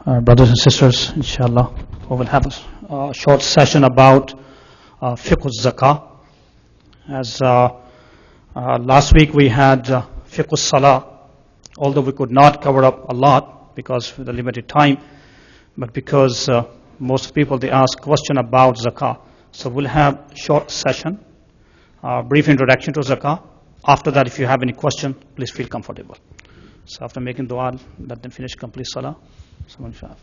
Brothers and sisters, inshallah, we will have a short session about Fiqh Zakah. As last week we had Fiqh Salah, although we could not cover up a lot because of the limited time, but because most people they ask question about Zakah. So we'll have a short session, brief introduction to Zakah. After that, if you have any question, please feel comfortable. So after making dua, let them finish complete Salah. Someone should have.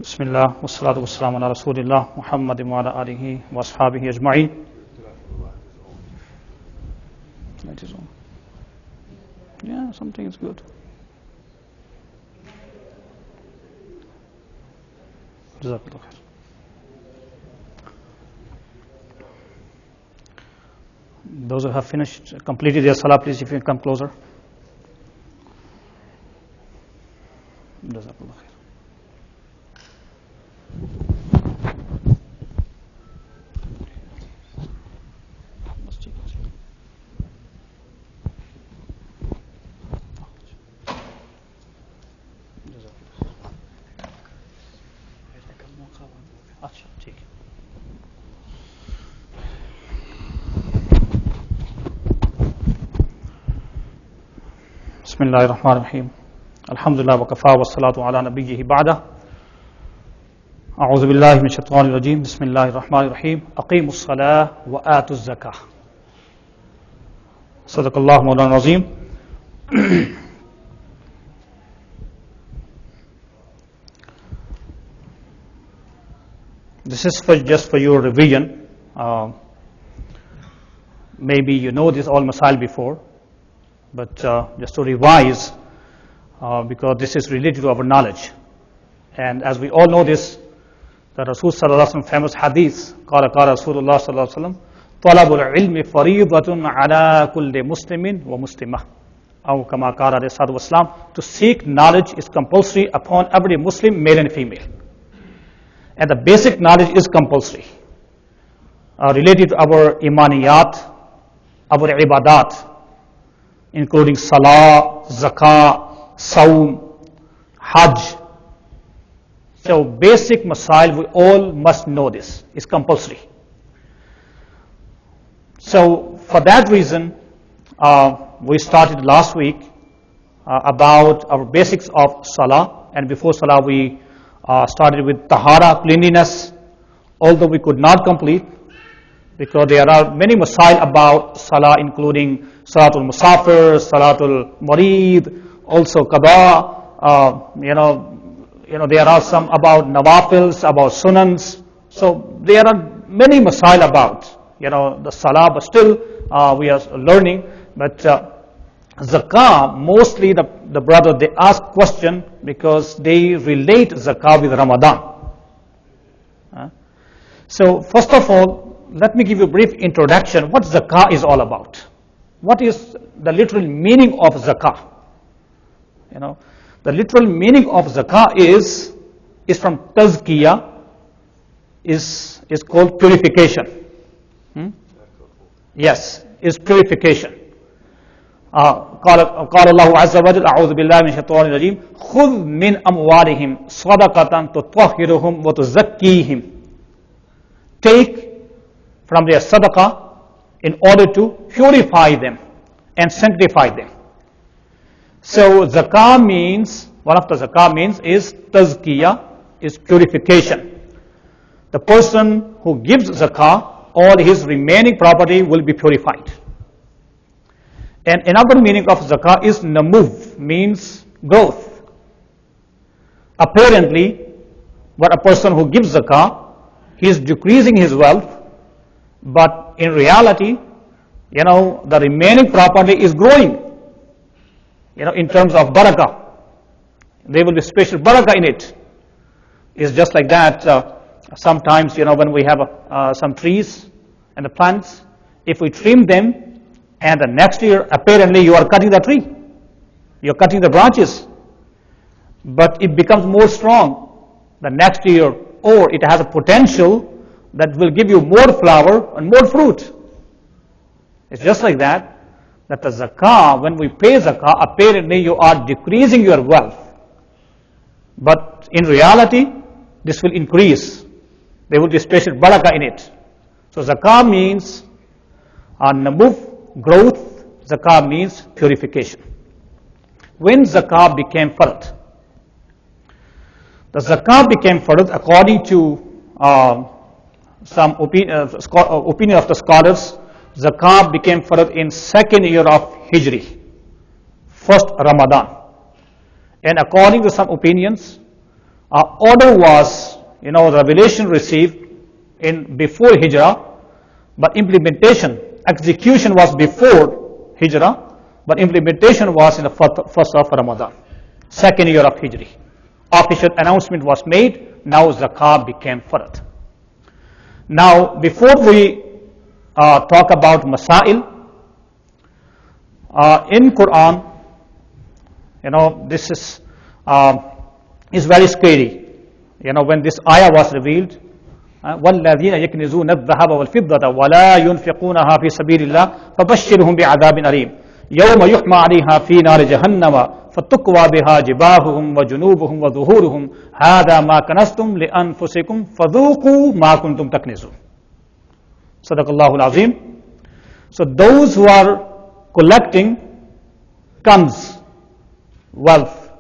Bismillah, wassalatu wassalamu ala rasulillah, Muhammadin wa ala alihi wa ashabihi ajma'in. That is all. Yeah, something is good. Jazakallah khair. Those who have finished, completed their salah, please, if you can come closer. Jazakallah khair. Bismillahirrahmanirrahim. Alhamdulillah wa kafa wa salatu ala nabiyyihi ba'da. A'udhu billahi min shaitanir rajim. Bismillahirrahmanirrahim. Aqimus salah wa atuz zakah. Sadaqallahu mawlana azim. This is just for your revision. Maybe you know this all masail before, but just to revise, because this is related to our knowledge. And as we all know this, the Rasul sallallahu alaihi wasallam famous hadith, qala Rasulullah sallallahu alaihi wasallam, talabul ilmi fariidatun ala kulli muslimin wa muslimah. Aw kama qala alayhi salatu wasalam, to seek knowledge is compulsory upon every Muslim, male and female. And the basic knowledge is compulsory, related to our imaniyat, our ibadat, including salah, zakah, saum, hajj. So basic masail, we all must know this. It's compulsory. So for that reason, we started last week about our basics of salah. And before salah, we started with tahara, cleanliness, although we could not complete, because there are many masail about salah, including salatul musafir, salatul marid, also qada. There are some about nawafils, about sunans. So there are many masail about the salah, but still we are learning. But zakah, mostly the brother they ask question because they relate zakah with Ramadan. So first of all, let me give you a brief introduction. What zakah is all about? What is the literal meaning of zakah? The literal meaning of zakah is from tazkiyah, is called purification. Yes, is purification. قال الله عز وجل أعوذ بالله من الشيطان الرجيم خذ من أموالهم صدقة تطهرهم وتزكيهم. Take from their sadaqah in order to purify them and sanctify them. So zakah means, one of the zakah means is tazkiyah, is purification. The person who gives zakah, all his remaining property will be purified. And another meaning of zakah is namuv, means growth. Apparently, what a person who gives zakah, he is decreasing his wealth, but in reality, the remaining property is growing. In terms of barakah, there will be special barakah in it. It's just like that. Sometimes, when we have some trees and the plants, if we trim them, and the next year, apparently you are cutting the tree. You're cutting the branches. But it becomes more strong the next year, or it has a potential that will give you more flower and more fruit. It's just like that the zakah, when we pay zakah, apparently you are decreasing your wealth. But in reality, this will increase. There will be special barakah in it. So zakah means namuf, growth. Zakah means purification. When zakah became fard, the zakah became fard according to some opinion of the scholars. Zakah became fard in second year of Hijri, first Ramadan. And according to some opinions, order was, revelation received in before Hijrah, but execution was before Hijrah, but implementation was in the first of Ramadan, second year of Hijri. Official announcement was made, now zakah became fard. Now, before we talk about masail, in Quran, this is very scary. When this ayah was revealed, وَالَّذِينَ يَكْنِزُونَ الذَّهَبَ وَالْفِضَّةَ وَلَا يُنْفِقُونَها فِي سَبِيلِ اللَّهِ فَبَشِّرْهُم بِعَذَابٍ أَلِيمٍ يَوْمَ يُحْمَى عَلَيْهَا فِي نَارِ جَهَنَّمَ فَتُكْوَى بِهَا جِبَاهُهُم وَجُنُوبُهُم وَظُهُورُهُم هَذَا مَا كَنَزْتُمْ لِأَنفُسِكُمْ فَذُوقُوا مَا كُنتُمْ تَكْنِزُونَ. Sadaqallahu al-Azim. So those who are collecting kanz, wealth,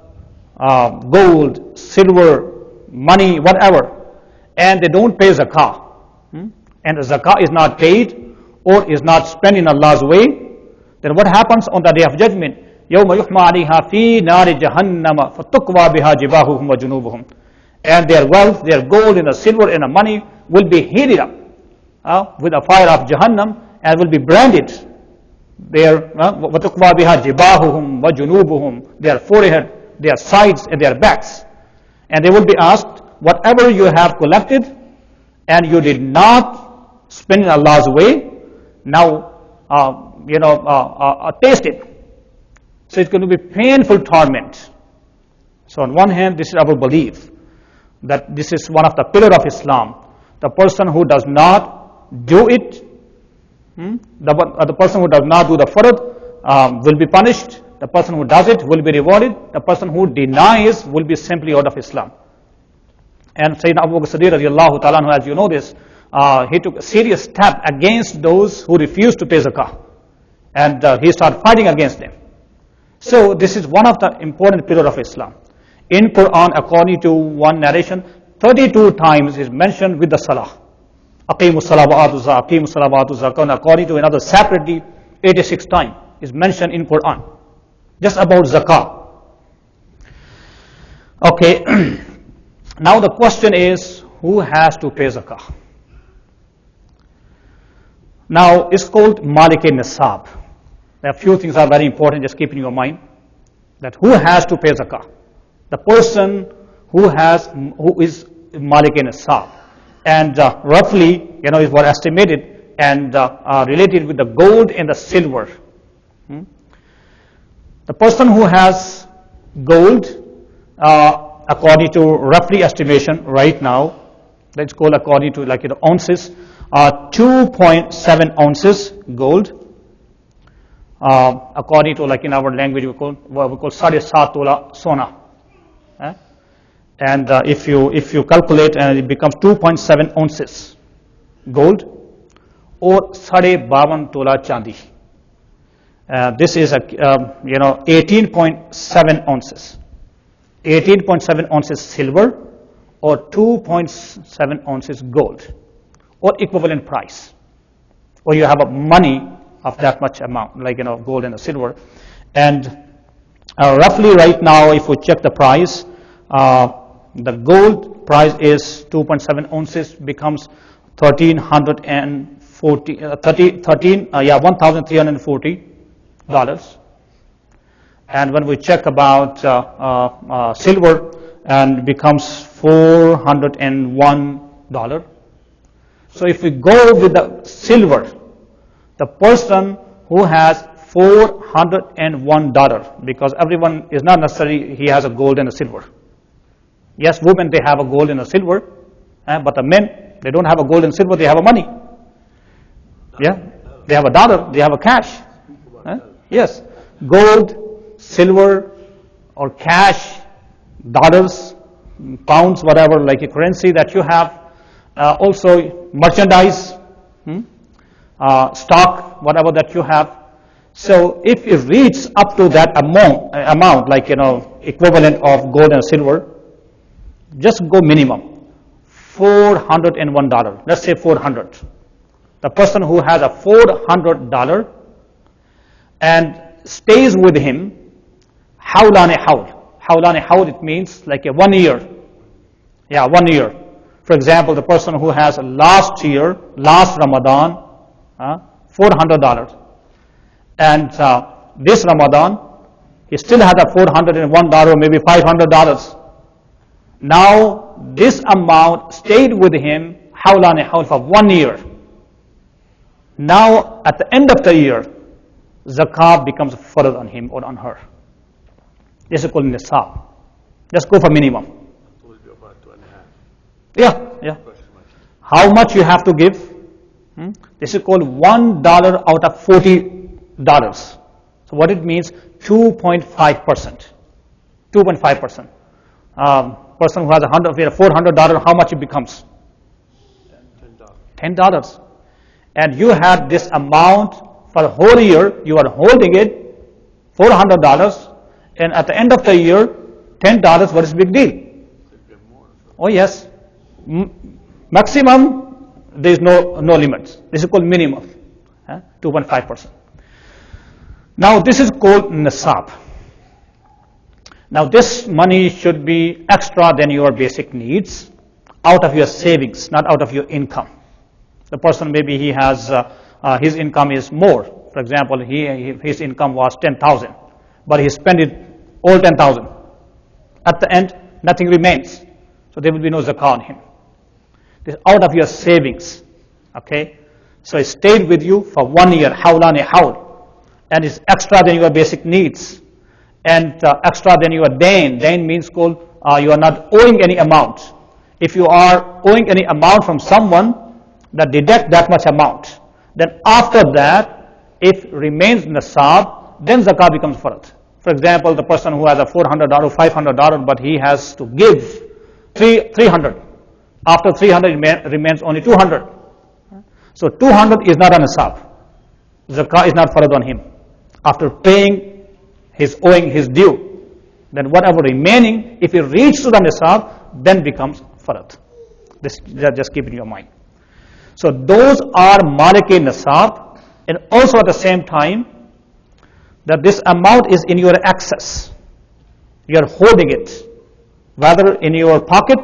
gold, silver, money, whatever, and they don't pay zakah, and the zakah is not paid or is not spent in Allah's way, then what happens on the day of judgment? يَوْمَ يُحْمَى عَلَيْهَا فِي نَارِ جَهَنَّمَ فَتُكْوَى بِهَا جِبَاهُهُم وَجُنُوبُهُم. And their wealth, their gold and the silver and the money will be heated up with the fire of Jahannam and will be branded. وَتُكْوَى بِهَا جِبَاهُهُم وَجُنُوبُهُم, their forehead, their sides and their backs. And they will be asked, whatever you have collected and you did not spend in Allah's way, now taste it. So it's going to be painful torment. So on one hand, this is our belief that this is one of the pillars of Islam. The person who does not do it, the person who does not do the fard will be punished. The person who does it will be rewarded. The person who denies will be simply out of Islam. And Sayyidina Abu Bakr Siddiq radiallahu ta'ala anhu, as you know this, he took a serious step against those who refused to pay zakah. And he started fighting against them. So this is one of the important pillars of Islam. In Quran, according to one narration, 32 times is mentioned with the salah. Aqimus salah wa atu zakah, aqimus salah wa atu zakah. And according to another separately, 86 times is mentioned in Quran. Just about zakah. Okay. Now the question is, who has to pay zakah? Now it's called Malik Nisab. There are few things are very important, just keep in your mind. That who has to pay zakah? The person who is Malik Nisab. And roughly, is what estimated and related with the gold and the silver. The person who has gold, according to roughly estimation right now, let's call according to ounces, 2.7 ounces gold. According to in our language we call Sadeh Saat Tola Sona. And if you calculate, and it becomes 2.7 ounces gold or Sadeh Bavan Tola Chandi. This is 18.7 ounces. 18.7 ounces silver or 2.7 ounces gold or equivalent price. Or you have a money of that much amount, like gold and silver. And roughly right now, if we check the price, the gold price is 2.7 ounces becomes $1,340. And when we check about silver, and becomes $401. So if we go with the silver, the person who has $401, because everyone is not necessarily he has a gold and a silver. Yes, women, they have a gold and a silver, but the men, they don't have a gold and silver, they have a money. Yeah, they have a dollar, they have a cash. Yes, gold, silver, or cash, dollars, pounds, whatever, like a currency that you have. Also merchandise, stock, whatever that you have. So if it reaches up to that amount, like equivalent of gold and silver, just go minimum $401. Let's say 400. The person who has a $400 and stays with him, hawlani hawl. Hawlani hawl, it means like a 1 year. Yeah, 1 year. For example, the person who has last Ramadan, $400. And this Ramadan, he still had a $401, maybe $500. Now, this amount stayed with him, hawlani hawl, for 1 year. Now, at the end of the year, zakat becomes fard on him or on her. This is called nisab. Just go for minimum. Yeah. How much you have to give? This is called $1 out of $40. So what it means? 2.5%. 2.5%. Person who has $400, how much it becomes? $10. And you had this amount for the whole year. You are holding it, $400. And at the end of the year, $10, what is the big deal? Oh yes. Maximum, there is no limits. This is called minimum, 2.5%. Now this is called nisab. Now this money should be extra than your basic needs, out of your savings, not out of your income. The person, maybe he has, his income is more. For example, his income was 10,000, but he spent it all 10,000. At the end, nothing remains. So there will be no zakah on him. This is out of your savings. Okay? So it stayed with you for 1 year, hawlani hawl. And it's extra than your basic needs. And extra than your dain. Dain means you are not owing any amount. If you are owing any amount from someone, that deduct that much amount. Then after that, if remains nisab, then zakah becomes fard. For example, the person who has a $400 or $500, but he has to give 300. After 300, it remains only 200. So 200 is not a nisab. Zakah is not fard on him. After paying owing his due, then whatever remaining, if it reaches to the nisab, then becomes fard. This just keep in your mind. So those are maliki nisab, and also at the same time, that this amount is in your access. You are holding it, whether in your pocket,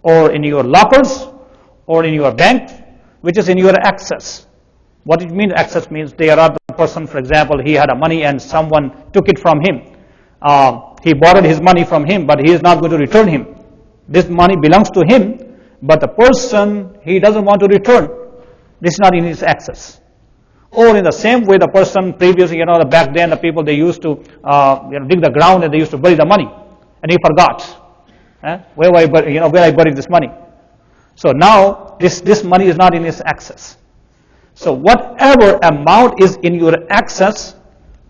or in your lockers, or in your bank, which is in your access. What it means, access means there are the person, for example, he had a money and someone took it from him. He borrowed his money from him, but he is not going to return him. This money belongs to him, but the person, he doesn't want to return. This is not in his access. Or in the same way, the person previously, back then the people, they used to dig the ground and they used to bury the money, and he forgot. Where I buried this money. So now this money is not in his access. So whatever amount is in your access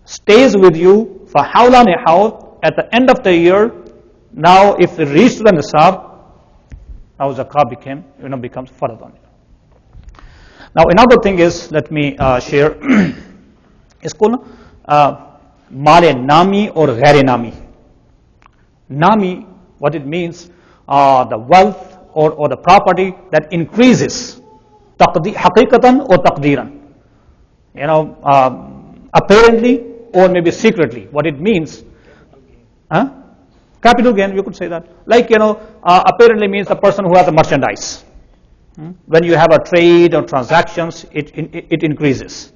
stays with you for hawlani hawl. At the end of the year, now if it reaches the nisab, now zakah becomes fard on you. Now another thing is, let me share, it's called male nami or ghair nami. Nami, what it means, the wealth or the property that increases, haqiqatan or taqdeeran. apparently or maybe secretly. What it means, capital gain, you could say that. Like, apparently means the person who has a merchandise. When you have a trade or transactions, it increases.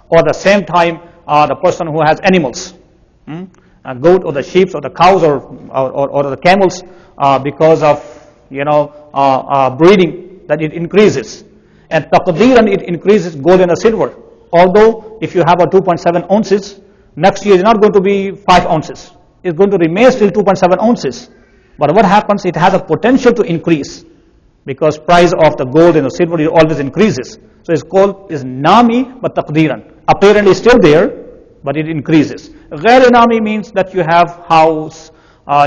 Or at the same time, the person who has animals, a goat or the sheep or the cows or the camels, because of breeding, that it increases. And taqdeeran, it increases gold and silver. Although if you have a 2.7 ounces, next year is not going to be 5 ounces. It's going to remain still 2.7 ounces. But what happens? It has a potential to increase because price of the gold and the silver always increases. So it's called is nami but taqdeeran. Apparently still there, but it increases. Ghair nami means that you have house,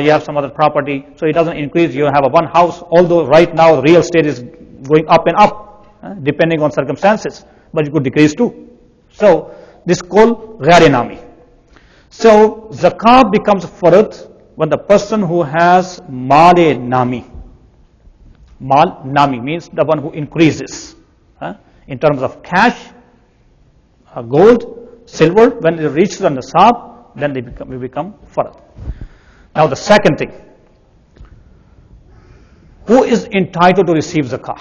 you have some other property, so it doesn't increase. You have a one house, although right now real estate is going up and up, depending on circumstances, but it could decrease too. So this is called ghair nami. So zakat becomes farad when the person who has mal-e nami. Mal nami means the one who increases in terms of cash, gold, silver. When it reaches the nisab, then they become farad. Now the second thing, who is entitled to receive zakah?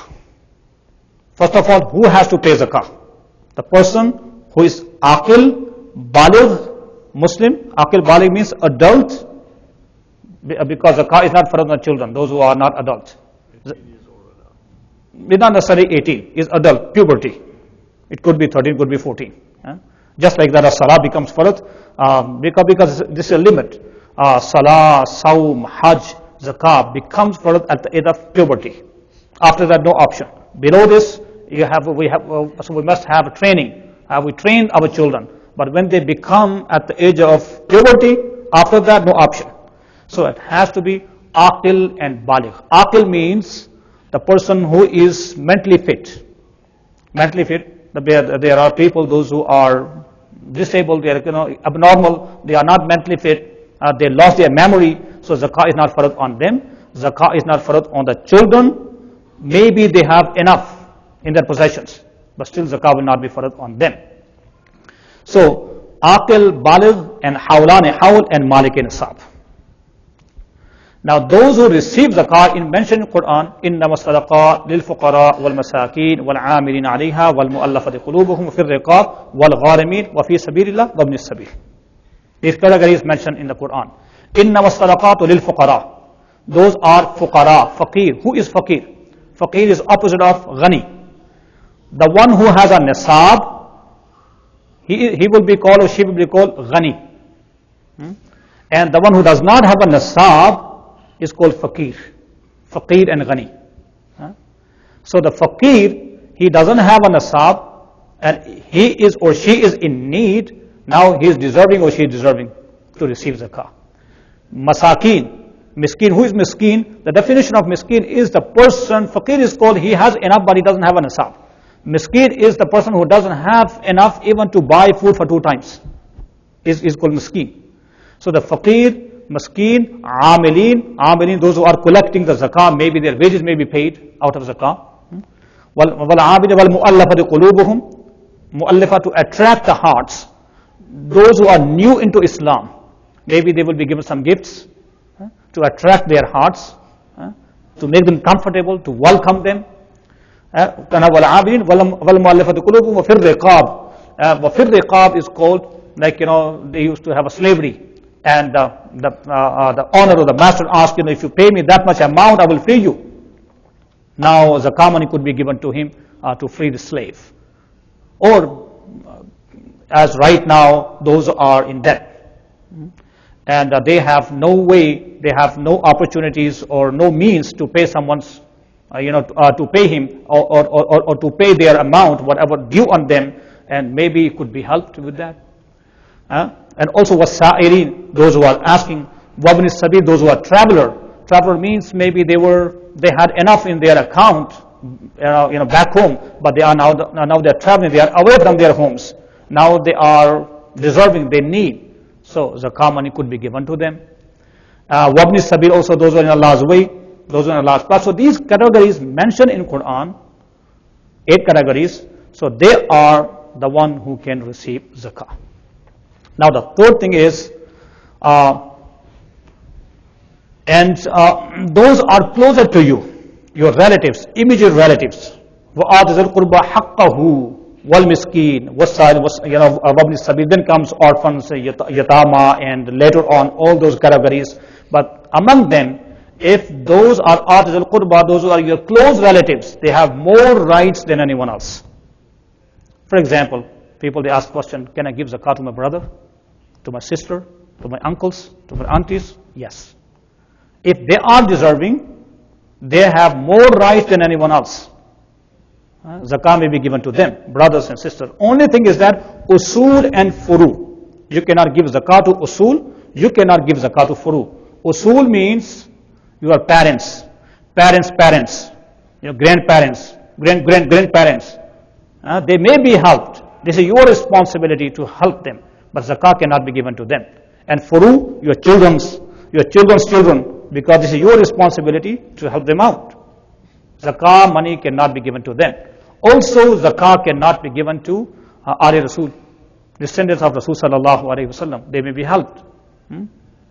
First of all, who has to pay zakah? The person who is aqil, baligh, Muslim. Aqil, baligh means adult, because zakah is not for the children, those who are not adult. Not necessarily 18, is adult, puberty. It could be 13, could be 14. Just like that, a salah becomes farad, because this is a limit. Salah, Sawm, Hajj, Zakah becomes farad at the age of puberty. After that, no option. Below this, so we must have training. We train our children, but when they become at the age of puberty, after that, no option. So it has to be aqil and baligh. Aqil means the person who is mentally fit. Mentally fit. There are people, those who are disabled, they are abnormal, they are not mentally fit, they lost their memory, so zakah is not farad on them. Zakah is not farad on the children. Maybe they have enough in their possessions, but still zakah will not be farad on them. So aqil, baligh, and hawlan, hawl, and malik nisab. Now those who receive zakah in mentioned in Quran, إِنَّمَا الصَّدَقَاتُ لِلْفُقَرَاءِ وَالْمَسَاكِينِ وَالْعَامِلِينَ عَلَيْهَا وَالْمُؤَلَّفَةِ قُلُوبُهُمْ وَفِي الرِّقَابِ وَالْغَارِمِينَ وَفِي سَبِيلِ اللَّهِ وَابْنِ السَّبِيلِ. These categories mentioned in the Quran. إِنَّمَا الصَّدَقَاتُ لِلْفُقَرَاءِ. Those are fuqara, faqir. Who is faqir? Faqir is opposite of ghani. The one who has a nisab, he will be called or she will be called ghani. And the one who does not have a nisab is called faqir. Faqir and ghani. So the faqir, he doesn't have a nisab and he is or she is in need. Now he is deserving or she is deserving to receive zakah. Masakin, miskin. Who is miskin? The definition of miskin is the person, faqir is called he has enough but he doesn't have a nisab. Miskin is the person who doesn't have enough even to buy food for 2 times. Is called miskin. So the faqir, Maskeen, Amilin, those who are collecting the zakah, maybe their wages may be paid out of zakah. Wal-Abid wal-Mu'allafati qulubuhum, Mu'allafa, to attract the hearts. Those who are new into Islam, maybe they will be given some gifts to attract their hearts, to make them comfortable, to welcome them. Wal-Abid wal-Mu'allafati qulubuhum wa fir riqab. Wa fir riqab is called, like they used to have a slavery. And the owner or the master asked, if you pay me that much amount, I will free you. Now zakah money could be given to him to free the slave. Or as right now, those are in debt. And they have no way, they have no opportunities or no means to pay someone's, to pay him or to pay their amount, whatever due on them, and maybe it could be helped with that. And also wasairin, those who are asking, wabni sabil, those who are traveler. Traveler means maybe they had enough in their account, back home, but they are now they're traveling, they are away from their homes. Now they are deserving, they need. So zakah money could be given to them. Wabni sabil, also those who are in Allah's way, those who are in Allah's path. So these categories mentioned in Quran, 8 categories. So they are the one who can receive zakah. Now the third thing is, those are closer to you, your relatives, immediate relatives. وَآتِ ذِي الْقُرْبَى حَقَّهُ وَالْمِسْكِينَ وَابْنِ السَّبِيلِ. Then comes orphans, yatama, and later on all those categories. But among them, if those are آتِ ذِي الْقُرْبَى, those are your close relatives, they have more rights than anyone else. For example, people, they ask question, can I give zakat to my brother, to my sister, to my uncles, to my aunties? Yes. If they are deserving, they have more rights than anyone else. Zakah may be given to them, brothers and sisters. Only thing is that usul and furu. You cannot give zakah to usul, you cannot give zakah to furu. Usul means your parents, parents, your grandparents, grandparents. They may be helped. This is your responsibility to help them, but zakah cannot be given to them. And furu, your children's children, because this is your responsibility to help them out. Zakah money cannot be given to them. Also, zakah cannot be given to Ali Rasul, descendants of Rasul sallallahu alaihi wasallam. They may be helped.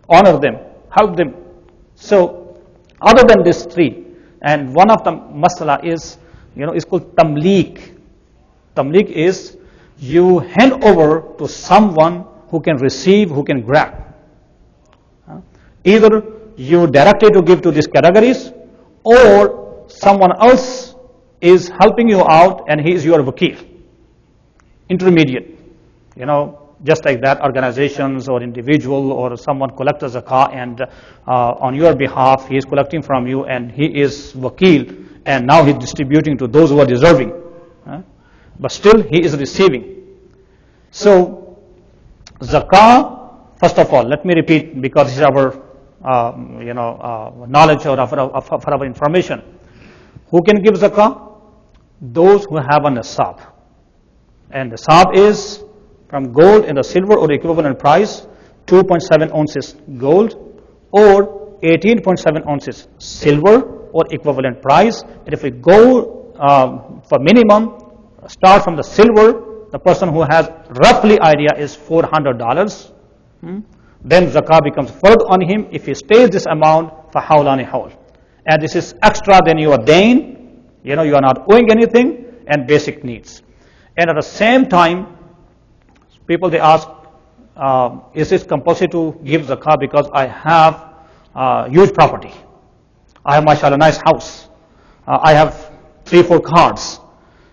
Honor them, help them. So, other than these three, and one of the masala is, is called tamleek. Tamleek is you hand over to someone who can receive, who can grab. Either you directly to give to these categories, or someone else is helping you out and he is your wakil, intermediate. Just like that, organizations or individual or someone collects a zakah and on your behalf he is collecting from you and he is wakil and now he is distributing to those who are deserving. But still he is receiving. So zakah, first of all, let me repeat because this is our knowledge or for our information. Who can give zakah? Those who have an nisab. And nisab is from gold and the silver or equivalent price, 2.7 ounces gold or 18.7 ounces silver or equivalent price. And if we go for minimum, start from the silver, the person who has roughly idea is $400. Then zakah becomes fard on him if he stays this amount for hawlani hawl. And this is extra than your dain. You are not owing anything, and basic needs. And at the same time, people they ask, is it compulsory to give zakah because I have huge property? I have, mashallah, nice house. I have 3-4 cars.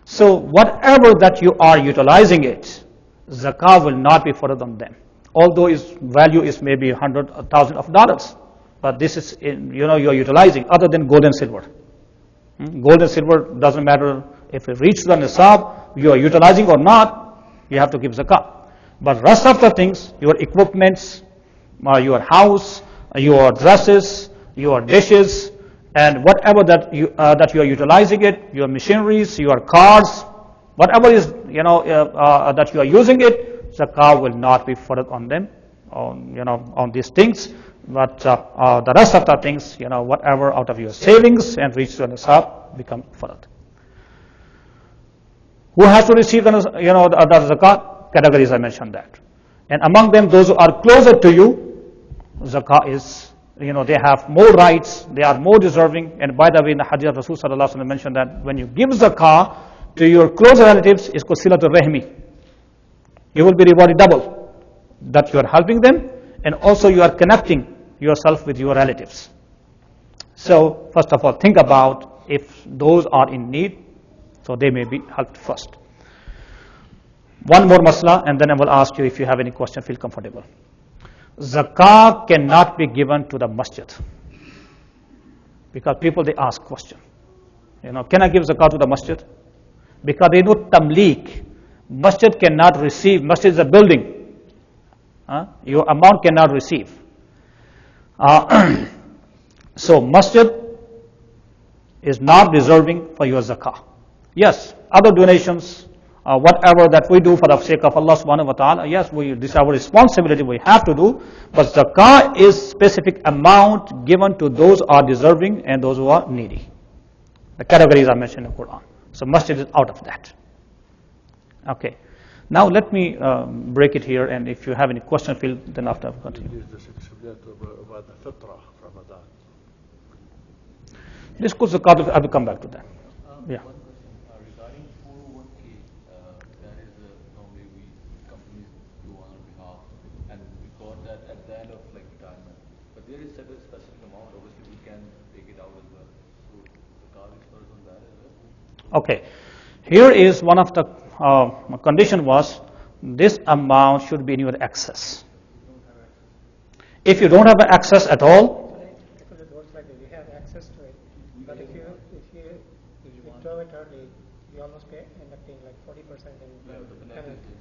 So whatever that you are utilizing it, zakah will not be further on them. Although its value is maybe $100,000, but this is you are utilizing other than gold and silver. Gold and silver doesn't matter if it reaches the nisab, you are utilizing or not, you have to give zakah. But rest of the things, your equipments, your house, your dresses, your dishes, and whatever that you are utilizing it, your machineries, your cars, whatever is that you are using it, zakah will not be further on them, on these things. But the rest of the things, whatever out of your savings and reach to the nisab, become fard. Who has to receive the zakat? Categories, I mentioned that. And among them, those who are closer to you, zakah is, they have more rights, they are more deserving. And by the way, in the hadith of Rasul sallallahu alaihi wasallam mentioned that when you give zakah to your close relatives, it's called silatul rahmi. You will be rewarded double. That you are helping them, and also you are connecting yourself with your relatives. So first of all, think about if those are in need, so they may be helped first. One more masla, and then I will ask you if you have any question, feel comfortable. Zakah cannot be given to the masjid, because people they ask question. Can I give zakah to the masjid? Because they know tamleek. Masjid cannot receive. Masjid is a building. Your amount cannot receive. So masjid is not deserving for your zakah. Yes, other donations, whatever that we do for the sake of Allah subhanahu wa ta'ala, yes, this is our responsibility, we have to do. But zakah is specific amount given to those who are deserving and those who are needy. The categories are mentioned in the Quran. So masjid is out of that. Okay. Now let me break it here, and if you have any question, Phil, then after I'll continue. This could zakat, I will come back to that. Yeah. One question regarding 401k. That is normally companies do on our behalf, and we got that at the end of retirement. But there is a specific amount. Obviously, we can take it out as well. So zakat is first on that as well. Okay. Here is one of the condition was this amount should be in your access. If you don't have access at all, because it works like that. You have access to it, but if you withdraw it early, you almost end up paying like 40% in penalties.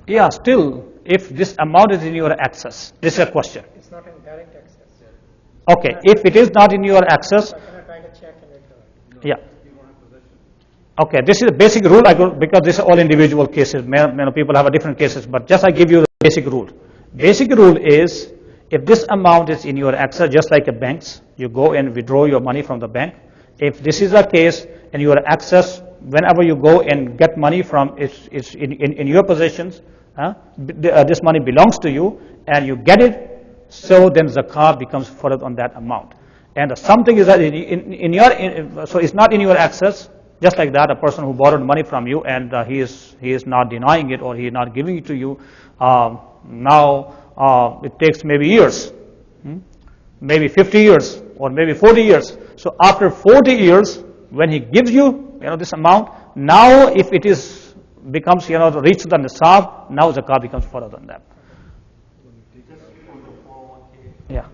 yeah, still, if this amount is in your access, this is a question. It's not in direct access. Okay, if it is not in your access, I cannot write a check and withdraw it. yeah. Okay, this is a basic rule because this is all individual cases. Many people have a different cases, but just I give you the basic rule. Basic rule is if this amount is in your access, just like a bank's, you go and withdraw your money from the bank. If this is the case and your access, whenever you go and get money from it's in your possessions, this money belongs to you and you get it, so then zakat becomes further on that amount. And something is that so it's not in your access. Just like that, a person who borrowed money from you and he is not denying it or he is not giving it to you, now it takes maybe years, maybe 50 years or maybe 40 years. So after 40 years, when he gives you, this amount, now if it is becomes, reached the nisab, now zakat becomes further than that. Yeah.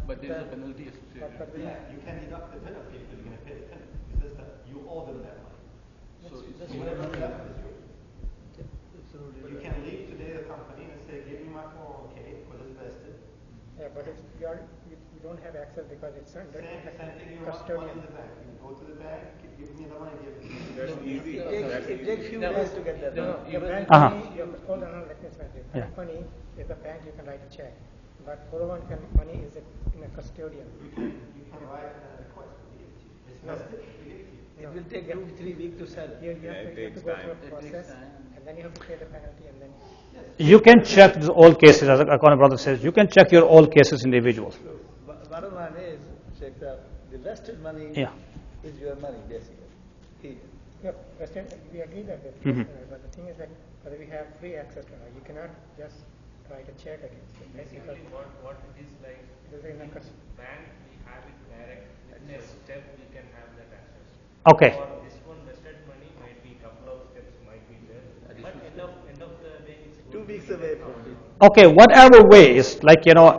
But there is a penalty associated. You can deduct the penalty because you're going to pay the penalty. It's just that you owe them that money. So it's Whatever you left is yours. You can leave today the company and say, give me my 401k because it's vested. Yeah, but you don't have access because it's under Same thing you want money in the bank. You go to the bank, give me the money, give it to me. That's easy. It takes few days to get that. The bank Uh-huh. money, hold on, let me explain. The Yeah. bank money is the bank, you can write a check. But 401k money is in a custodian. You can write a request to give it to you. It's vested, we give it to you. It will take 2 to 3 weeks to sell. You have to go takes through a It process, takes time. and then you have to pay the penalty, and then You can check all cases, as a brother says, you can check your all cases individual. Bottom line is, Sheikh, the vested money Yeah. is your money, basically. Here. yeah, we agree that. But the thing is that whether we have free access to it, you cannot just write a check against it. Basically, what it is like, This is in a bank, we have it direct, within a step we can have that access. Okay. For this one vested money, might be couple of steps might be there, but end of the day, it's 2 weeks away from it. Okay, whatever way is,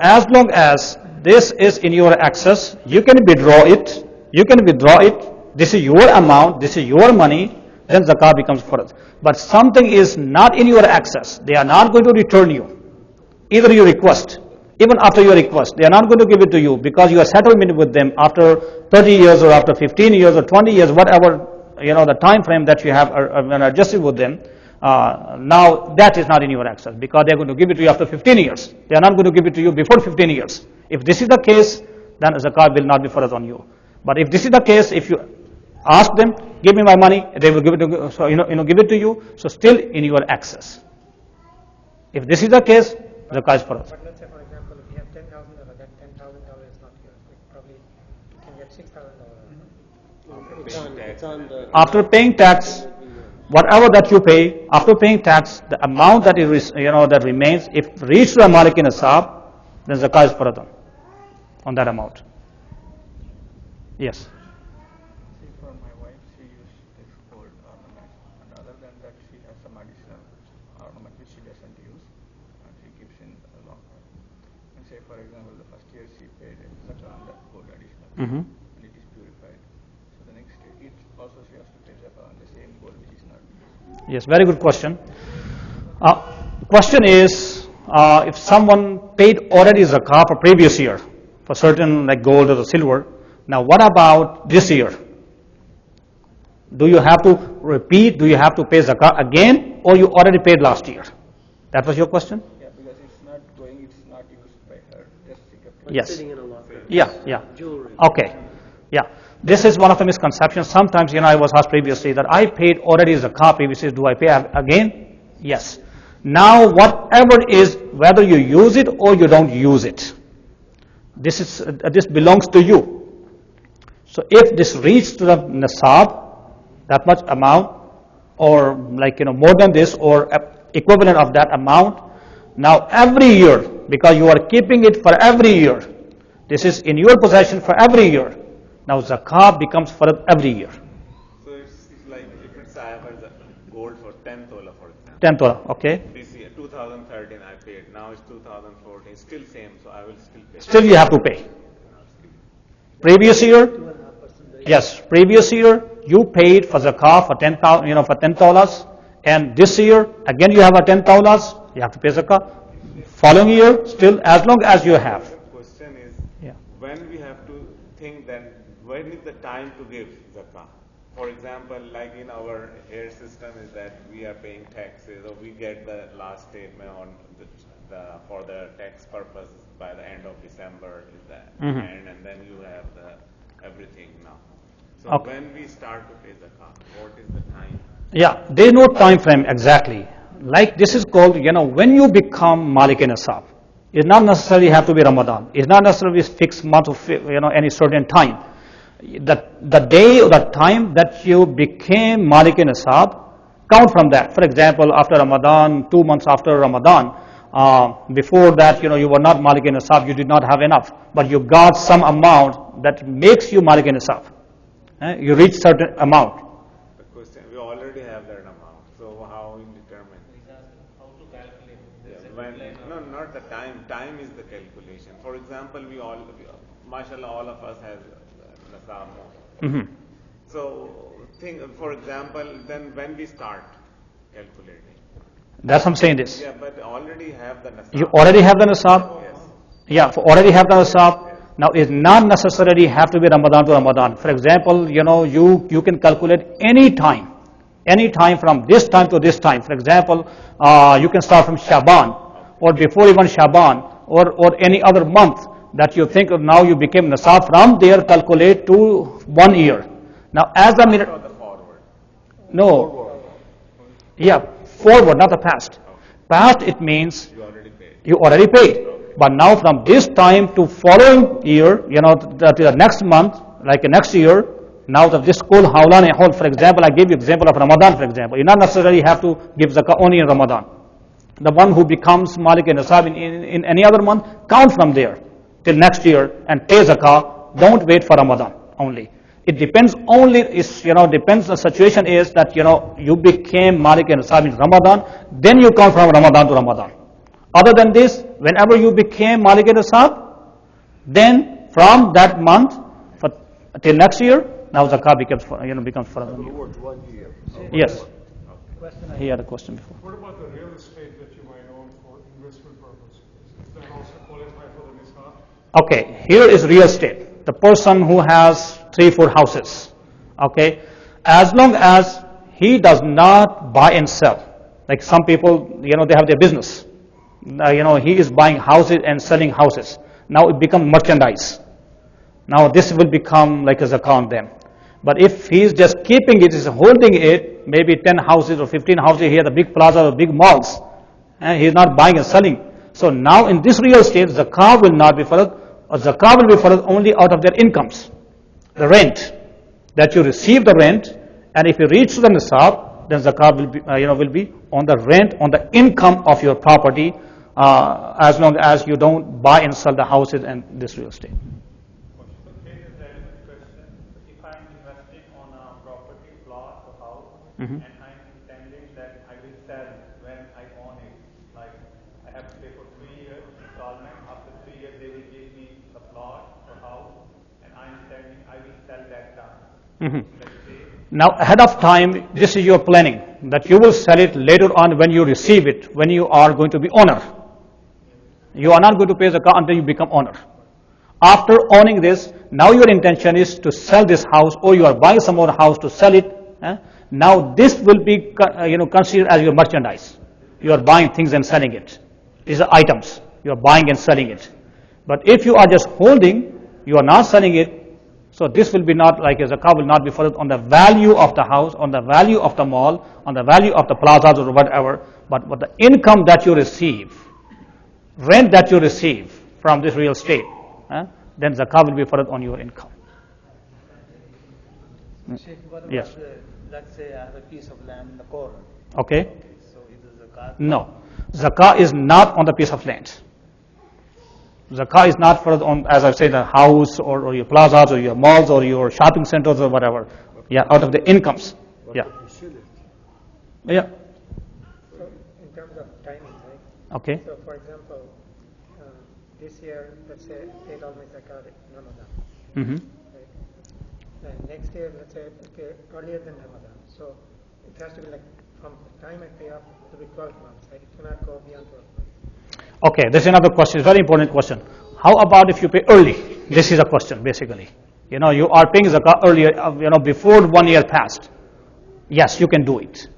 as long as this is in your access, you can withdraw it. This is your amount, this is your money, then zakat becomes fard. But something is not in your access, they are not going to return you. Either you request, even after your request, they are not going to give it to you because you are settlement with them after 30 years or after 15 years or 20 years, whatever, the time frame that you have adjusted with them. Now that is not in your access because they are going to give it to you after 15 years. They are not going to give it to you before 15 years. If this is the case, then zakat will not be farz on you. But if this is the case, if you ask them, give me my money, they will give it to you. So give it to you. So still in your access. If this is the case, zakat is farz. But let's say, for example, if you have $10,000, that $10,000 is not yours. Probably you can get $6,000. It's on the After paying tax, whatever that you pay, after paying tax, the amount that is, that remains, if reached to a malik in asab, then zakat is farad on that amount. Yes. See, for my wife, she used this gold ornament, and other than that, she has some additional ornament which she doesn't use, and she keeps in a locker. And say, for example, the first year she paid zakat on that gold additional, Mm-hmm. and it is purified. So the next year, it also she has to pay zakat on the same gold which is not used. Yes, very good question. Question is, if someone paid already zakat for previous year, for certain like gold or the silver, now what about this year? Do you have to repeat, do you have to pay zakat again, or you already paid last year? That was your question? Yeah, because it's not going, it's not used by her. Just she kept Yes. Sitting in a locker. Yeah. Jewelry. Okay. Yeah. This is one of the misconceptions. Sometimes, I was asked previously that I paid already zakat previously. Do I pay again? Yes. Now, whatever it is, whether you use it or you don't use it, this belongs to you. So if this reaches to the nisab, that much amount, or more than this, or equivalent of that amount, now every year, because you are keeping it for every year, this is in your possession for every year. Now zakat becomes for every year. So it's like if it's I have a gold for 10 tola, for example. 10 tola, okay. This year, 2013 I paid. Now it's 2014. Still same, so I will still pay. Still you have to pay. Previous year, yes. Previous year you paid for zakat for 10,000, for 10 dollars, and this year again you have a 10 dollars. You have to pay zakat. Following year, still as long as you have. The question is, Yeah. when we have to think that when is the time to give zakah? For example, like in our air system is that we are paying taxes, or we get the last statement on for the tax purpose by the end of December is that, and then you have everything now. So Okay. when we start to pay zakah, what is the time? Yeah, there is no time frame exactly. Like this is called, when you become Malik Nisab, it not necessarily have to be Ramadan. It's not necessarily fixed month of, any certain time. The day or the time that you became Malik Nisab, count from that. For example, after Ramadan, 2 months after Ramadan, before that, you were not Malik Nisab, you did not have enough, but you got some amount that makes you Malik Nisab. You reach certain amount. The question, we already have that amount, so how we determine? How to calculate? No, not the time. Time is the calculation. For example, mashallah, all of us has nasab more. So, for example, then when we start calculating? That's what I'm saying this. Yeah, but already have the nasab. You already have the Nisab? Yes. Yeah, already have the Nisab. Now, it not necessarily have to be Ramadan to Ramadan. For example, you can calculate any time from this time to this time. For example, you can start from Shaban, or before even Shaban, or any other month that you think of now you became Nisab, from there calculate to 1 year. Now, as a minute, Or the forward. no, yeah, forward, not the past. Past, it means You already paid. you already paid. But now from this time to following year, to the next month, like next year, now that this whole hawlan and whole, for example, I gave you example of Ramadan, for example. You not necessarily have to give zakah only in Ramadan. The one who becomes Malik and Nisab in any other month, count from there till next year and pay zakah. Don't wait for Ramadan only. It depends only, depends the situation is that, you became Malik and Nisab in Ramadan, then you count from Ramadan to Ramadan. Other than this, whenever you became Malik Nisab, then from that month till next year, now zakah becomes for another year. 1 year. Yes. He had a question before. What about the real estate that you might own for investment purposes? Does that also qualify for the nisab? Okay, here is real estate. The person who has 3-4 houses. Okay, as long as he does not buy and sell, like some people, they have their business. He is buying houses and selling houses. Now it becomes merchandise. Now this will become like a zakah on them. But if he is just keeping it, is holding it, maybe 10 houses or 15 houses here, the big plaza or big malls, and he is not buying and selling. So now in this real estate, zakah will not be farad, or zakah will be farad only out of their incomes. The rent, that you receive the rent, and if you reach the nisab, then zakah will be on the rent, on the income of your property, as long as you don't buy and sell the houses and this real estate. If I'm investing on a property, plot, or house, Mhm. and I'm intending that I will sell when I own it, like I have to pay for 3 years installment. After 3 years, they will give me the plot or house, and I'm intending I will sell that time. Mhm. Let's say Now ahead of time, this is your planning, that you will sell it later on when you receive it, when you are going to be owner. You are not going to pay zakah until you become owner. After owning this, now your intention is to sell this house, or you are buying some more house to sell it. Now this will be considered as your merchandise. You are buying things and selling it. These are items. You are buying and selling it. But if you are just holding, you are not selling it, so this will be not like a zakah will not be followed on the value of the house, on the value of the mall, on the value of the plazas or whatever, but the income that you receive, rent that you receive from this real estate, then zakah will be followed on your income. Sheikh, what about Yes. let's say I have a piece of land in the corner. Okay? So is the zakat? No. Zakah is not on the piece of land. Zakah is not for on, as I say, the house or your plazas or your malls or your shopping centers or whatever. Yeah, out of the incomes. Yeah. Yeah. So in terms of timing, right? Okay. So for example, this year, let's say, paid all my zakat in Ramadan. Mm-hmm. Right? And next year, let's say, okay, earlier than Ramadan. So it has to be like from the time I pay up to be 12 months, right? It cannot go beyond 12 months. Okay, this is another question, very important question. How about if you pay early? This is a question, basically. You are paying zakah earlier, before 1 year passed. Yes, you can do it.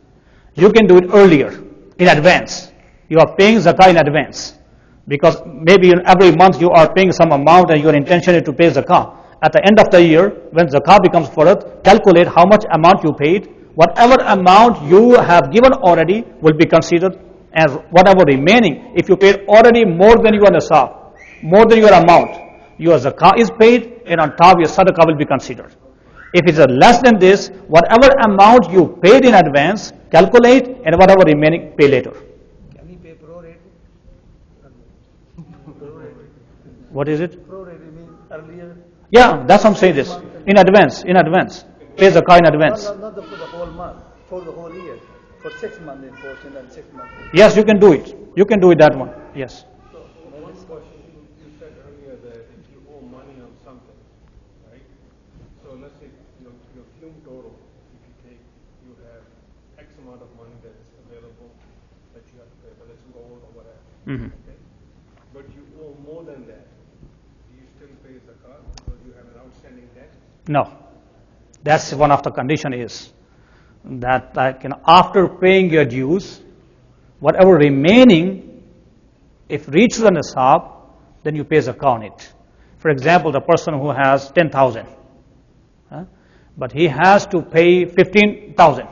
You can do it earlier, in advance. You are paying zakah in advance. Because maybe every month you are paying some amount and your intention is to pay zakah. At the end of the year, when zakah becomes farad, calculate how much amount you paid. Whatever amount you have given already will be considered as whatever remaining. If you paid already more than your nisab, more than your amount, your zakah is paid, and on top your sadaqah will be considered. If it's less than this, whatever amount you paid in advance, calculate, and whatever remaining, pay later. Can we pay prorated? What is it? Prorated means earlier. Yeah, that's what I'm saying this. In advance. Pay zakah in advance. Not for the whole month, for the whole year. For 6 months in portion and 6 months. Yes, you can do it. You can do it that one. Yes. So one question, you said earlier that if you owe money on something, right? So let's say your fume total, if you have X amount of money that's available that you have to pay, whether it's gold or whatever. Mm-hmm. Okay? But you owe more than that. Do you still pay zakat because you have an outstanding debt? No. That's one of the condition is that after paying your dues, whatever remaining, if reaches the nisab, then you pay zakah on it. For example, the person who has 10,000, but he has to pay 15,000.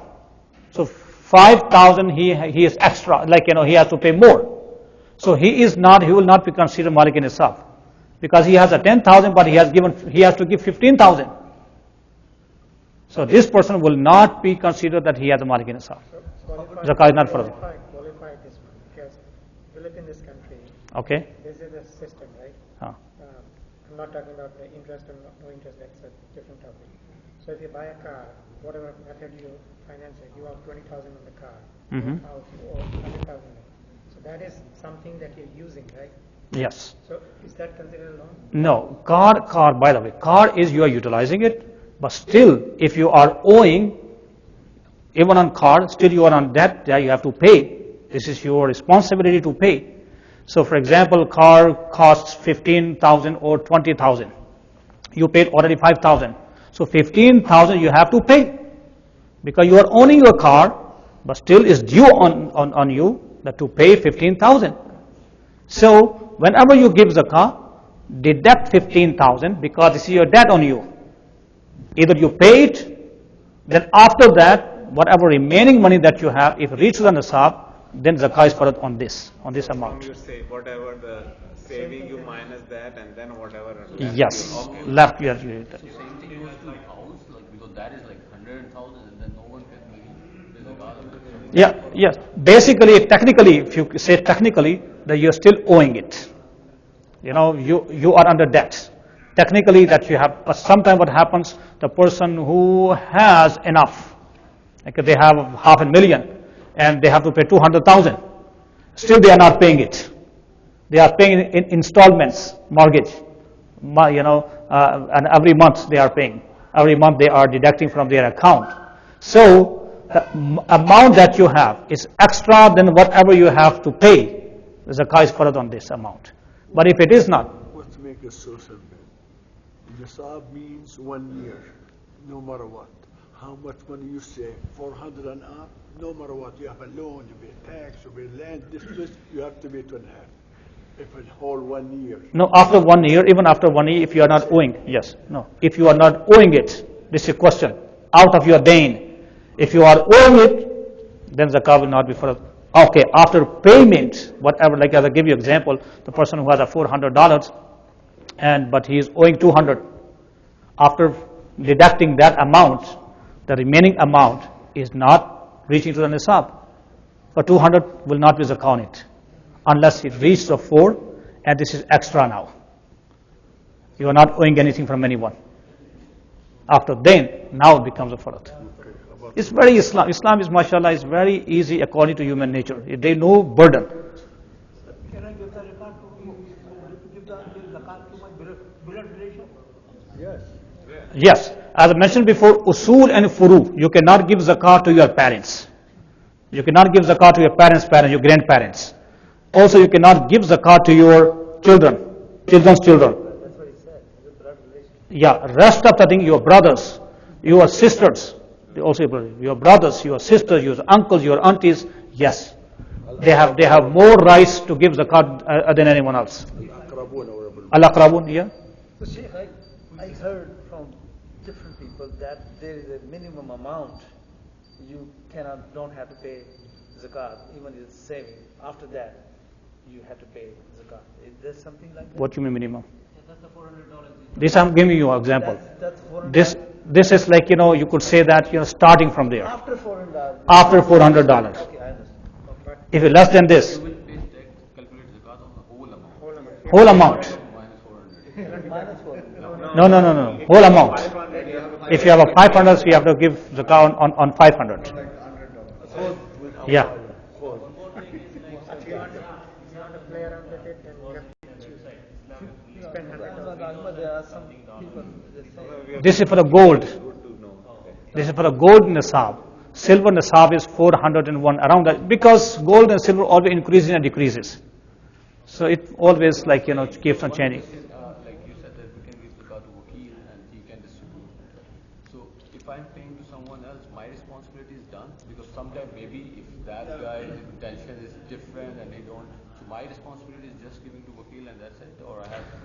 So 5,000 he is extra, he has to pay more. So he will not be considered malik in nisab because he has a 10,000, but he has to give 15,000. So this person will not be considered that he has a malik in nisab. Zakah is not for him. Qualify this one because if you live in this country, Okay. this is a system, right? I'm not talking about the interest and no interest, that's a different topic. So if you buy a car, whatever method you finance it, you owe 20,000 on the car, Mhm. house, you owe 100,000. So that is something that you're using, right? Yes. So is that considered a loan? No. Car, by the way, car is you are utilizing it, but still, if you are owing, even on car, still you are on debt, you have to pay. This is your responsibility to pay. So for example, car costs 15,000 or 20,000. You paid already 5,000. So 15,000 you have to pay because you are owning your car, but still is due on you that to pay 15,000. So whenever you give zakah, deduct 15,000 because this is your debt on you. Either you pay it, then after that, whatever remaining money that you have, if it reaches the nisab, then zakah is put on this amount. You say whatever the saving you minus that, and then whatever left Yes, you, okay. left you are. So same thing goes to house, because that is 100,000 and then no one can pay zakat. Yeah, yes. Basically, technically, if you say technically, that you're still owing it. You are under debt. Technically, that you have. But sometimes what happens, the person who has enough, they have 500,000, and they have to pay 200,000. Still, they are not paying it. They are paying in installments, mortgage. And every month they are paying. Every month they are deducting from their account. So the amount that you have is extra than whatever you have to pay. The zakah is further on this amount. But if it is not, Let's make it so simple. Nisab means 1 year, no matter what. how much money you save, 400 and up, no matter what, you have a loan, you pay tax, you pay land, this, you have to pay 2.5. If it's whole 1 year. No, after 1 year, even after 1 year, if you are not owing, yes, no. If you are not owing it, this is a question, out of your dain. If you are owing it, then zakah will not be for. Okay, after payment, whatever, like as I give you example, the person who has a $400, but he is owing 200. After deducting that amount, the remaining amount is not reaching to the nisab. For 200 will not be zakah on it, unless it reaches the 4, and this is extra now. You are not owing anything from anyone. After then, now it becomes a farad. It's very Islam. Islam is, mashallah, is very easy according to human nature. There is no burden. Can I give the zakat to my blood relation? Yes. Yes, as I mentioned before, usul and furu, you cannot give zakat to your parents. You cannot give zakat to your parents' parents, your grandparents. Also, you cannot give zakat to your children's children. That's what he said. It's a blood relation. Yeah, rest of the thing, your brothers, your sisters, also your brothers, your sisters, your uncles, your aunties, yes, they have more rights to give zakat than anyone else. Al-Aqrabun, yeah. So Sheikh, I heard from different people that there is a minimum amount you don't have to pay zakat, even if it's saving. After that, you have to pay zakat. Is there something like that? What you mean minimum? That's the $400. This I'm giving you an example. That's $400. This is like, you could say that, starting from there. After $400. After $400. Okay, I understand. Okay. If it's less than this, You will pay tax, calculate zakat on the whole amount. whole amount. Minus 400. No, whole amount. If you have a 500, so you have to give zakat on 500. Yeah. If you want to play around with it, then you have to spend $100. There are some people that say, This is for the gold. This is for the gold nisab. Silver nisab is 401, around that, because gold and silver always increases and decreases. So it always keeps on changing. Like you said that we can give zakat to wakil and he can distribute. So if I'm paying to someone else, my responsibility is done, because sometimes maybe if that guy's intention is different and they don't, so my responsibility is just giving to wakil and that's it, or I have to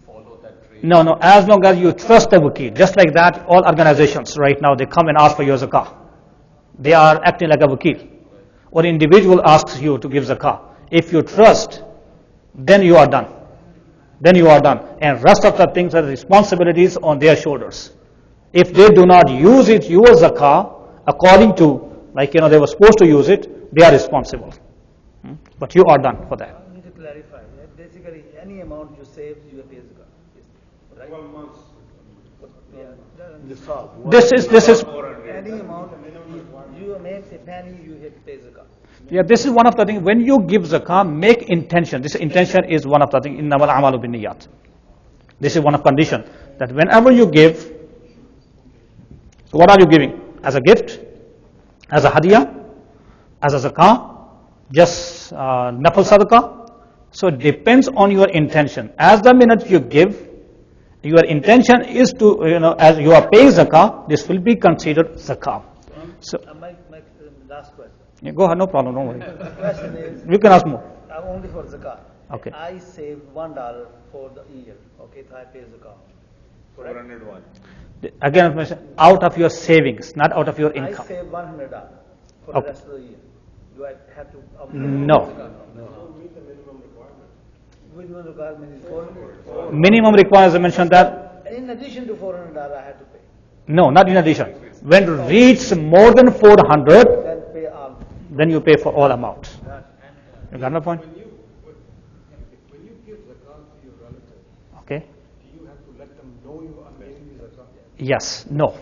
follow that trade. No, as long as you trust the wakil. Just like that, all organizations right now, they come and ask for your zakah. They are acting like a wakil. Or individual asks you to give zakah. If you trust, then you are done. Then you are done. And rest of the things are responsibilities on their shoulders. If they do not use it, your zakah, according to, they were supposed to use it, they are responsible. But you are done for that. I need to clarify. Basically, any amount you save, you pay zakat. Right? 12 months. This is Any amount, you make a penny, you have to pay zakat. Yeah, this is one of the things. When you give zakah, make intention. This intention is one of the things. Innamal a'malu binniyat. This is one of condition that whenever you give, so what are you giving? As a gift, as a hadiyah, as a zakah, just nafal sadaqah. So it depends on your intention. As the minute you give, your intention is to, as you are paying zakah, this will be considered zakah. So My last question. yeah, go ahead, no problem, don't worry. The question is, You can ask more. only for zakat. Okay. I save $1 for the year. Okay, so I pay zakat. Correct? 401. Again, I mention, out of your savings, not out of your I income. save $100 for the Okay. rest of the year. Do I have to? No. Minimum requirement is 400. Minimum requires, I mentioned that. In addition to $400, I have to pay. No, not in addition. When it reaches more than 400, Then pay all. then you pay for all amount. You got my point? When you give zakat to your relative, Okay. do you have to let them know you are paying the zakat? Yes, no.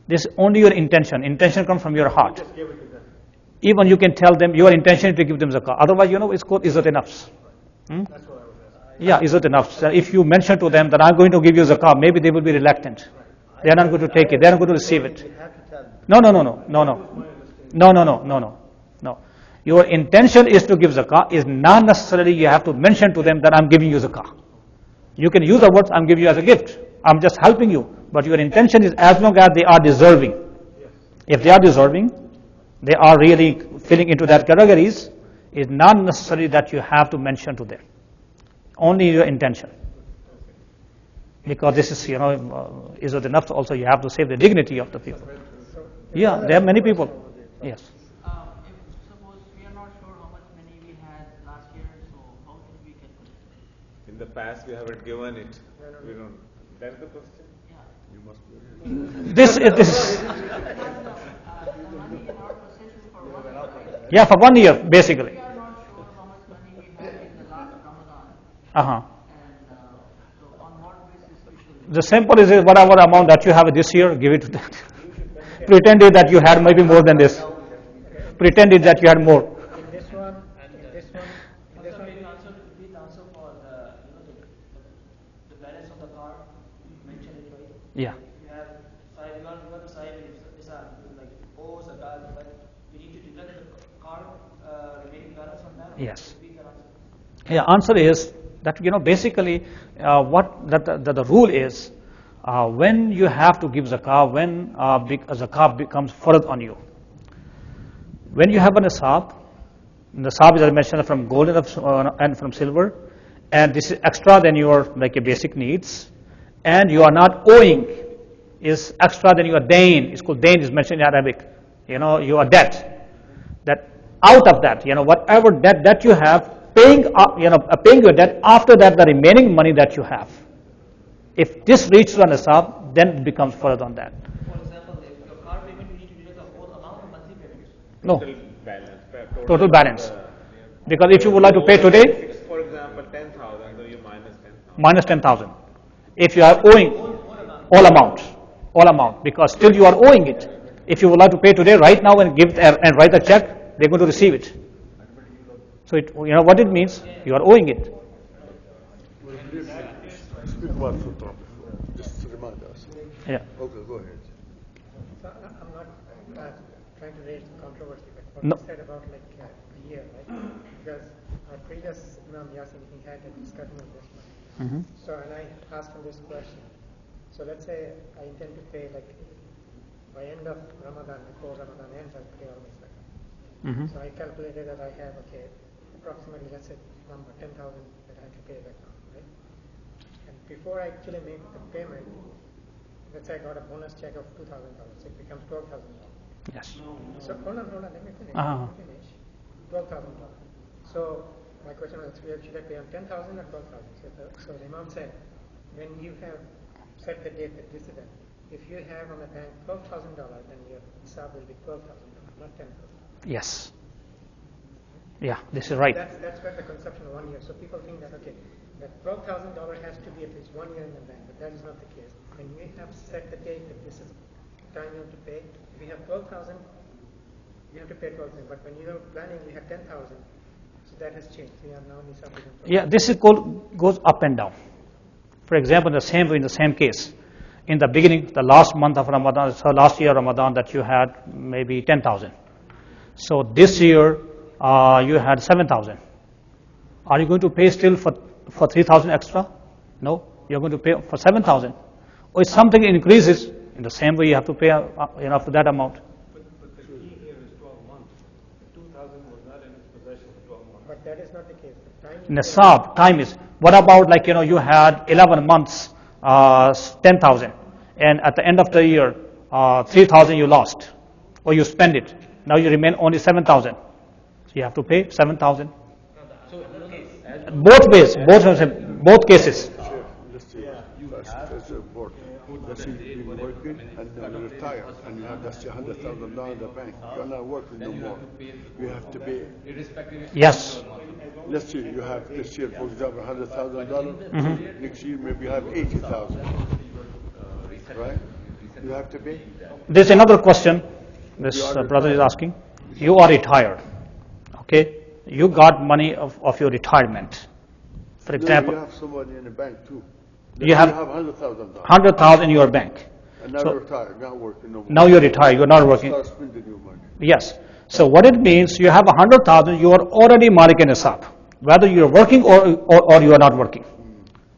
This is only your intention. Intention comes from your heart. Just give it to them. Even you can tell them your intention is to give them zakah. Otherwise, it's called izzat nafs. That's what I was asking. Yeah, izzat nafs. So if you mention to them that I'm going to give you zakah, maybe they will be reluctant. They are not going to take it. They are not going to receive it. You have to tell them. No. Your intention is to give zakah, is not necessarily you have to mention to them that I'm giving you zakah. You can use the words I'm giving you as a gift. I'm just helping you. but your intention is as long as they are deserving. If they are deserving, they are really filling into that categories, it's not necessary that you have to mention to them. Only your intention. Because this is, is it enough to also you have to save the dignity of the people. Yeah, there are many people. Yes. If suppose we are not sure how much money we had last year, so how should we calculate? In the past, we haven't given it. We don't. That's the question. Yeah. You must. This is. The money in our possession for 1 year, right? Yeah, for 1 year, basically. We are not sure how much money we had in the last Ramadan. Uh-huh. And so on what basis we should... The simple is whatever amount that you have this year, give it to them. Pretend it that you had maybe more than this. Pretend it that you had more. In this one, Maybe the answer for the balance of the car mentioned it, right? Yeah. You have the side is like Zakat, but we need to deduct the car remaining balance on that. Yes. Repeat the answer. Yeah, answer is that basically what the rule is when you have to give zakah, when zakah becomes fard on you. When you have a nisab is as I mentioned from gold and from silver, and this is extra than your your basic needs, and you are not owing is extra than your dain. It's called dain is mentioned in Arabic. Your debt. That out of that, whatever debt that you have, paying your debt. After that, the remaining money that you have, if this reaches an nisab, then it becomes further on that. For example, if your car payment, we need to deduct the whole amount of monthly payments. No, Balance. total balance. Because if you would like to pay today, For example, 10,000, so you minus 10,000. minus 10,000. If you are owing all amount, because still you are owing it. If you would like to pay today, right now, and write a check, they're going to receive it. So what it means, you are owing it. Speak about Sultan before. Just to remind us. Yeah. Okay, go ahead. so I'm not trying to raise controversy, but what No. you said about a year, right? Because our previous Imam Yasin, he had a discussion on this one. Mm-hmm. So, and I asked him this question. So let's say I intend to pay by end of Ramadan, before Ramadan ends, I'll pay all my zakat. Mm-hmm. So I calculated that I have, approximately, let's say, number 10,000 that I have to pay back now, right? And before I actually make the payment, let's say I got a bonus check of $2,000, it becomes $12,000. Yes. So hold on, let me finish. Uh-huh. $12,000. So my question was, should I pay on 10,000 or 12,000? So the Imam said, when you have set the date that this is it, if you have on the bank $12,000, then your nisab will be $12,000, not 10,000. Yes. Yeah, this is right. That's where the conception of 1 year. So people think that that $12,000 has to be at least 1 year in the bank, but that is not the case. When we have set the date that this is the time you have to pay, if we have 12,000, you have to pay 12,000. But when you are planning, we have 10,000, so that has changed. We are now nisab. Yeah, this is goes up and down. For example, in the same case, in the beginning, the last month of Ramadan, so last year Ramadan, that you had maybe 10,000. So this year you had 7,000. Are you going to pay still for 3,000 extra? No, you're going to pay for 7,000. Or if something increases, in the same way you have to pay for that amount. But the key here is 12 months. The 2,000 was not in its possession for 12 months. But that is not the case. The time Nisab, time is, what about you had 11 months, 10,000, and at the end of the year, 3,000 you lost, or you spend it. Now you remain only 7,000. So you have to pay 7,000. So, Both ways, both cases. First, board. Let's say you've been working and then you retire and you have that's $100,000 in the bank. You're not working no more. You have to pay. Yes. Let's say you have this year, for example, $100,000. Next year maybe you have 80,000. Right? You have to pay. There's another question this brother is asking. You are retired. Okay? You got money of your retirement. For example, you have some money in the bank too. You have $100,000. 100,000 in your bank. And now you're retired, not working no more. Now you're retired, you're not working. Start spending your money. Yes. So what it means, you have 100,000, you are already Malik Nisab, whether you're working or you are not working.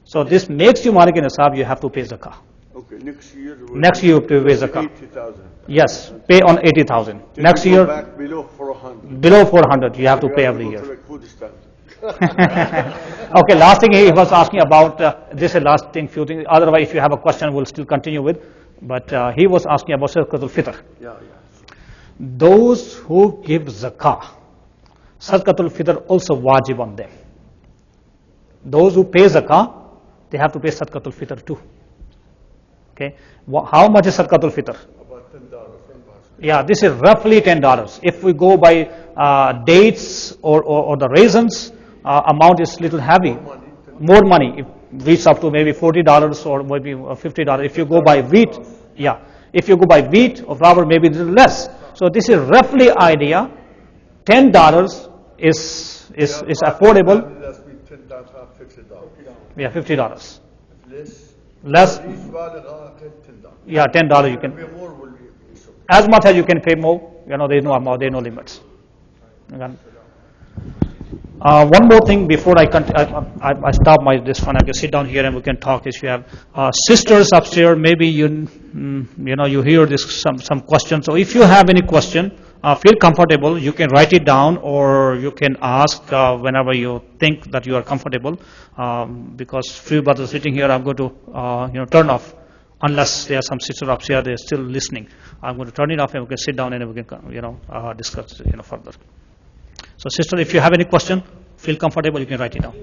So this makes you Malik Nisab, you have to pay zakah. Okay, next year. Next year you have to pay zakah. 80,000. Yes, pay on 80,000. Till Next you go year, back below 400. below 400, you have to pay every go year. to like food stamp. Okay, last thing he was asking about, this is last thing, few things. Otherwise, if you have a question, we'll still continue with. But he was asking about Zakatul Fitr. Yeah. Those who give zakah, Zakatul Fitr also wajib on them. Those who pay zakah, they have to pay Zakatul Fitr too. Okay, how much is Zakatul Fitr? About $10. Yeah, this is roughly $10. If we go by dates or the raisins, amount is little heavy. More money. It reaches up to maybe $40 or maybe $50. If you go by wheat, yeah. If you go by wheat or flour, maybe a little less. So this is roughly idea. $10 is affordable. That's be 10 times half, $50. Yeah, $50. Less. Less. Yeah, $10 you can. Pay more will be As much as you can pay more. You know, there is no amount, there are no limits. Okay. One more thing before I stop this one. I can sit down here and we can talk. If you have sisters upstairs, maybe you hear some questions. So if you have any question, feel comfortable. You can write it down or you can ask whenever you think that you are comfortable. Because few brothers sitting here, I'm going to turn off. Unless there are some sisters upstairs, they're still listening. I'm going to turn it off and we can sit down and we can discuss further. So sister, if you have any question, feel comfortable, you can write it down.